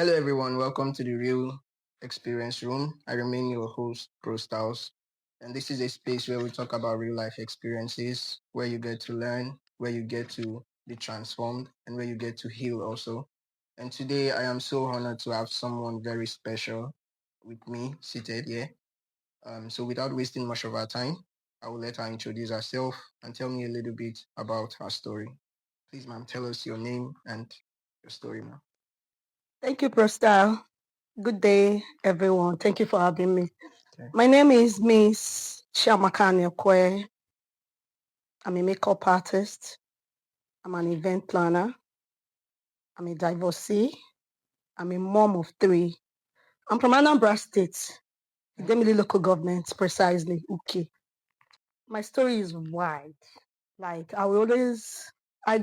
Hello, everyone. Welcome to the Real Experience Room. I remain your host, Pro Styles. And this is a space where we talk about real life experiences, where you get to learn, where you get to be transformed, and where you get to heal also. And today I am so honored to have someone very special with me seated here. So without wasting much of our time, I will let her introduce herself and tell me a little bit about her story. Please, ma'am, tell us your name and your story, ma'am. Thank you, Prostal. Good day, everyone. Thank you for having me. Okay. My name is Miss Chiamakani Okwe. I'm a makeup artist. I'm an event planner. I'm a divorcee. I'm a mom of three. I'm from Anambra State, Idemili local government, precisely. Okay. My story is wide. I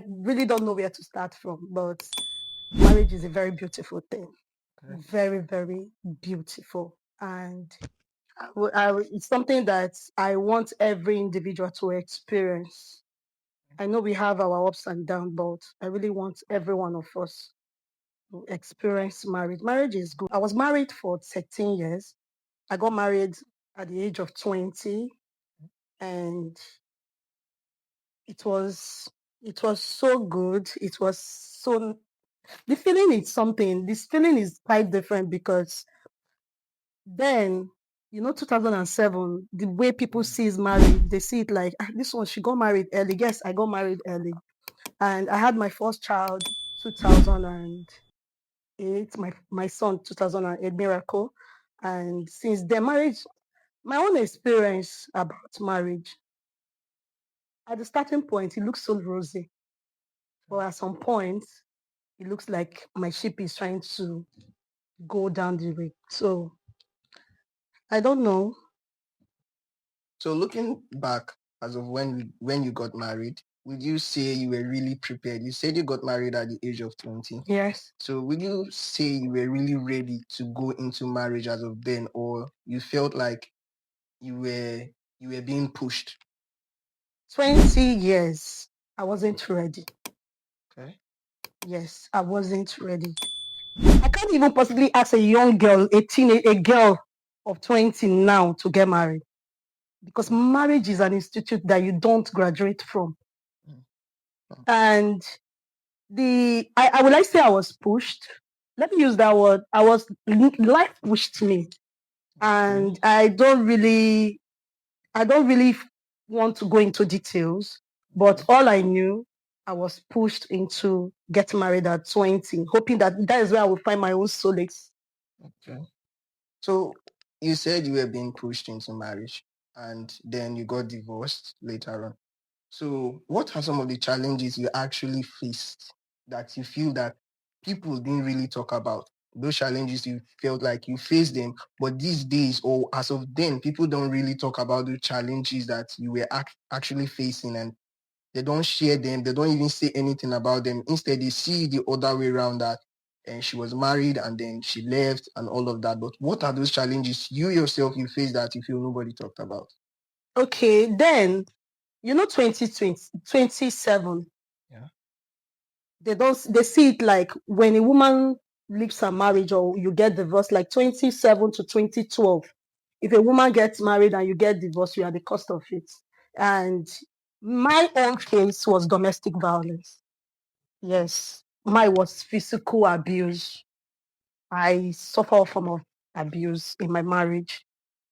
really don't know where to start from, but marriage is a very beautiful thing. Okay. Very, very beautiful. And it's something that I want every individual to experience. I know we have our ups and downs, but I really want every one of us to experience marriage. Marriage is good. I was married for 13 years. I got married at the age of 20, and it was it was so good. It was so the feeling is something. This feeling is quite different because then 2007, the way people sees marriage, they see it like, this one, she got married early. Yes, I got married early. And I had my first child 2008, my son 2008, Miracle. And since then, marriage, my own experience about marriage, at the starting point, it looks so rosy. But at some point, it looks like my ship is trying to go down the way. So I don't know. So looking back as of when you got married, would you say you were really prepared? You said you got married at the age of 20. Yes. So would you say you were really ready to go into marriage as of then, or you felt like you were you were being pushed? 20 years, I wasn't ready. Okay. Yes, I wasn't ready. I can't even possibly ask a young girl, a girl of 20 now to get married, because marriage is an institute that you don't graduate from. Mm. And I would like to say I was pushed. Let me use that word. Life pushed me. And I don't really want to go into details, but all I knew, I was pushed into getting married at 20, hoping that is where I would find my own solace. Okay. So you said you were being pushed into marriage and then you got divorced later on. So what are some of the challenges you actually faced that you feel that people didn't really talk about? Those challenges you felt like you faced them, but these days or as of then, people don't really talk about the challenges that you were actually facing, and they don't share them. They don't even say anything about them. Instead, they see the other way around, that and she was married and then she left and all of that. But what are those challenges you yourself you face that you feel nobody talked about? Okay, then 2020, 27. Yeah. They see it like when a woman leaves her marriage or you get divorced, like 27 to 2012. If a woman gets married and you get divorced, you are the cost of it. And my own case was domestic violence. Yes, mine was physical abuse. I suffer from of abuse in my marriage.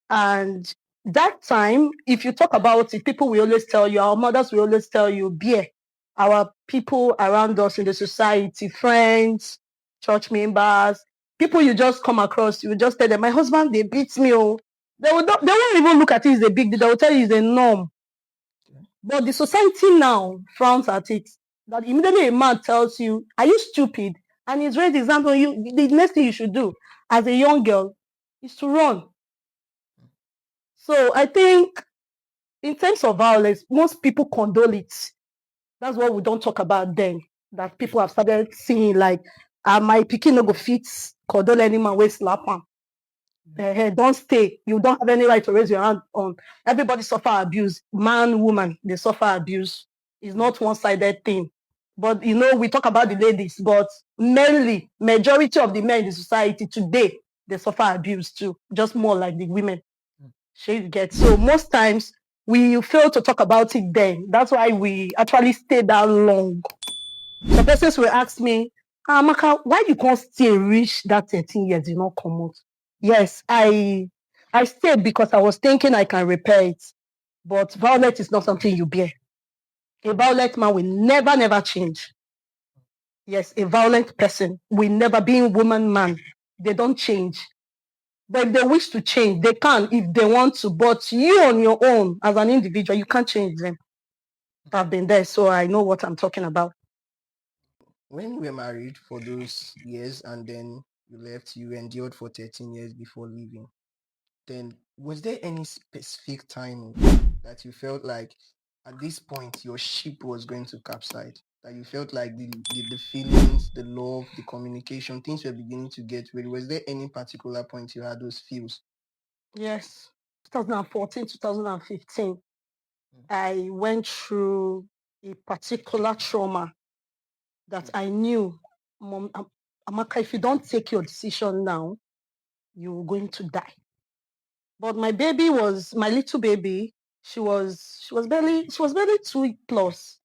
And that time, if you talk about it, people will always tell you, our mothers will always tell you, beer, our people around us in the society, friends, church members, people you just come across, you just tell them, my husband, they beat me. Oh. They won't even look at it as a big deal. They will tell you it's a norm. But the society now frowns at it. That immediately a man tells you, are you stupid? And he's raised his hand on you. The next thing you should do as a young girl is to run. So I think in terms of violence, most people condole it. That's what we don't talk about then. That people have started seeing like, my pikin no go fit condole any man wey slap am. Don't stay. You don't have any right to raise your hand on. Everybody suffer abuse. Man, woman, they suffer abuse. It's not one-sided thing. But we talk about the ladies, but mainly majority of the men in the society today, they suffer abuse too, just more like the women. She gets. So most times we fail to talk about it then. That's why we actually stay that long. Some persons will ask me, Amaka, why you can't still reach that 13 years, you not come out? Yes, I stayed because I was thinking I can repair it. But violence is not something you bear. A violent man will never change. Yes, a violent person will never be a woman, man. They don't change. But if they wish to change, they can if they want to. But you on your own, as an individual, you can't change them. I've been there, so I know what I'm talking about. When you were married for those years and then you left, you endured for 13 years before leaving, then was there any specific time that you felt like at this point your ship was going to capsize? That you felt like the feelings, the love, the communication, things were beginning to get ready. Was there any particular point you had those feels? Yes, 2014, 2015, I went through a particular trauma that I knew, Mom, Amaka, if you don't take your decision now, you're going to die. But my little baby, she was barely 2 plus.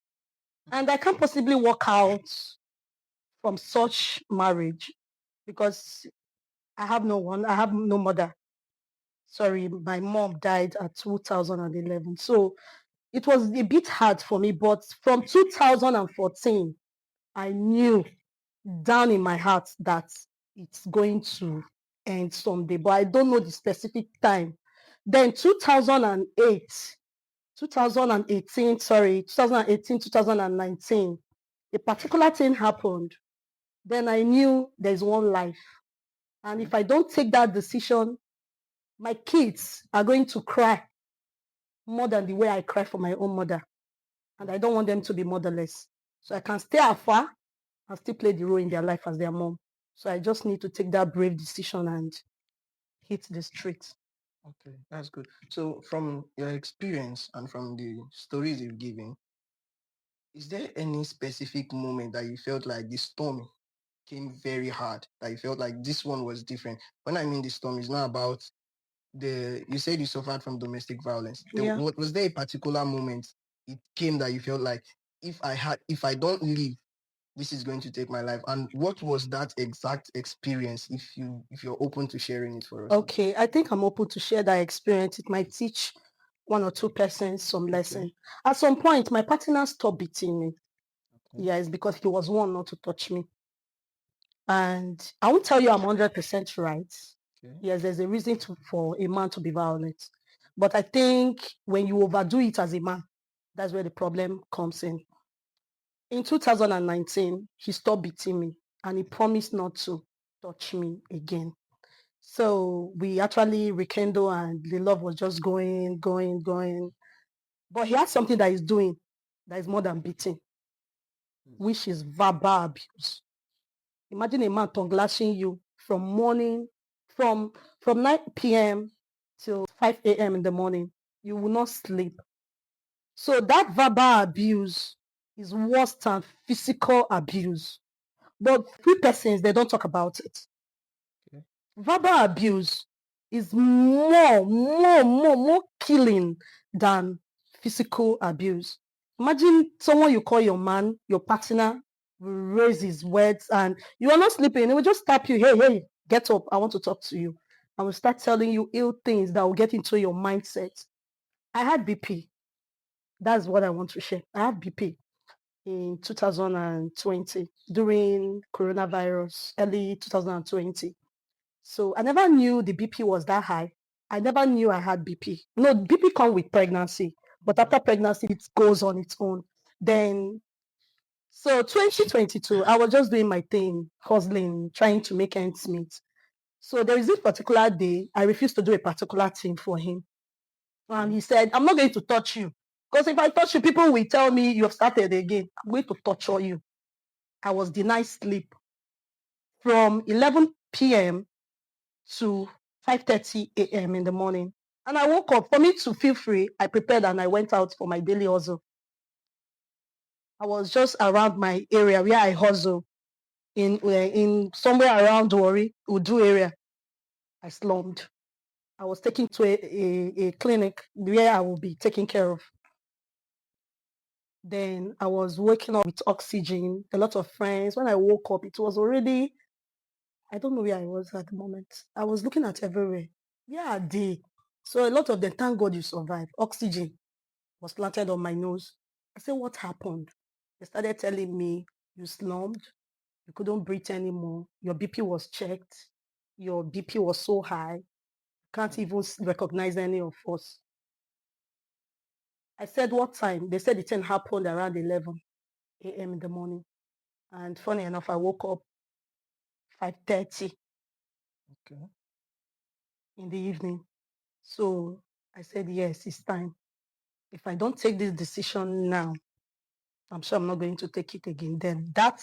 And I can't possibly walk out from such marriage because I have no one, I have no mother. Sorry, my mom died at 2011. So it was a bit hard for me, but from 2014, I knew down in my heart that it's going to end someday, but I don't know the specific time. Then 2018, 2019, a particular thing happened. Then I knew there's one life. And if I don't take that decision, my kids are going to cry more than the way I cry for my own mother. And I don't want them to be motherless. So I can stay afar and still play the role in their life as their mom. So I just need to take that brave decision and hit the streets. Okay, that's good. So from your experience and from the stories you've given, is there any specific moment that you felt like the storm came very hard, that you felt like this one was different? When I mean the storm, it's not about you said you suffered from domestic violence. Yeah. Was there a particular moment it came that you felt like if I don't leave, this is going to take my life? And what was that exact experience, if you're open to sharing it for us? Okay, I think I'm open to share that experience. It might teach one or two persons some lesson. At some point, my partner stopped beating me. Okay. Yeah, it's because he was one not to touch me. And I won't tell you I'm 100% right. Okay. Yes, there's a reason for a man to be violent. But I think when you overdo it as a man, that's where the problem comes in. In 2019, he stopped beating me and he promised not to touch me again. So we actually rekindled and the love was just going. But he has something that he's doing that is more than beating, which is verbal abuse. Imagine a man tongue lashing you from morning, from 9 p.m. till 5 a.m. in the morning. You will not sleep. So that verbal abuse is worse than physical abuse. But few persons, they don't talk about it. Okay. Verbal abuse is more killing than physical abuse. Imagine someone you call your man, your partner, will raise his words and you are not sleeping. He will just tap you, hey, get up. I want to talk to you. I will start telling you ill things that will get into your mindset. I had BP. That's what I want to share. I had BP in 2020 during coronavirus, early 2020. So I never knew the BP was that high. I never knew I had BP. No, BP comes with pregnancy, but after pregnancy, it goes on its own. Then, so 2022, I was just doing my thing, hustling, trying to make ends meet. So there is this particular day, I refused to do a particular thing for him. And he said, I'm not going to touch you. Because if I touch you, people will tell me you have started again. I'm going to torture you. I was denied sleep from 11 p.m. to 5:30 a.m. in the morning. And I woke up. For me to feel free, I prepared and I went out for my daily hustle. I was just around my area where I hustle in somewhere around Wari, Udu area. I slummed. I was taken to a clinic where I will be taken care of. Then I was waking up with oxygen, a lot of friends. When I woke up, it was already, I don't know where I was at the moment. I was looking at everywhere. Where are they? So a lot of them, thank God you survived. Oxygen was planted on my nose. I said, what happened? They started telling me, you slummed, you couldn't breathe anymore. Your BP was checked. Your BP was so high. Can't even recognize any of us. I said, what time? They said the thing happened around 11 a.m. in the morning. And funny enough, I woke up 5:30 Okay. in the evening. So I said, yes, it's time. If I don't take this decision now, I'm sure I'm not going to take it again. Then that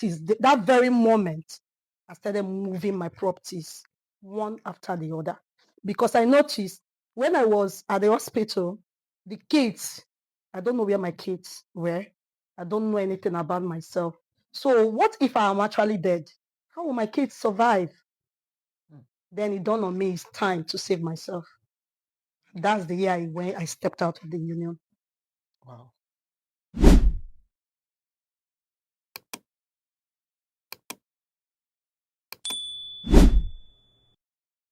very moment, I started moving my properties one after the other. Because I noticed when I was at the hospital, the kids, I don't know where my kids were. I don't know anything about myself. So what if I am actually dead? How will my kids survive? Then it dawned on me, it's time to save myself. That's the year I stepped out of the union. Wow.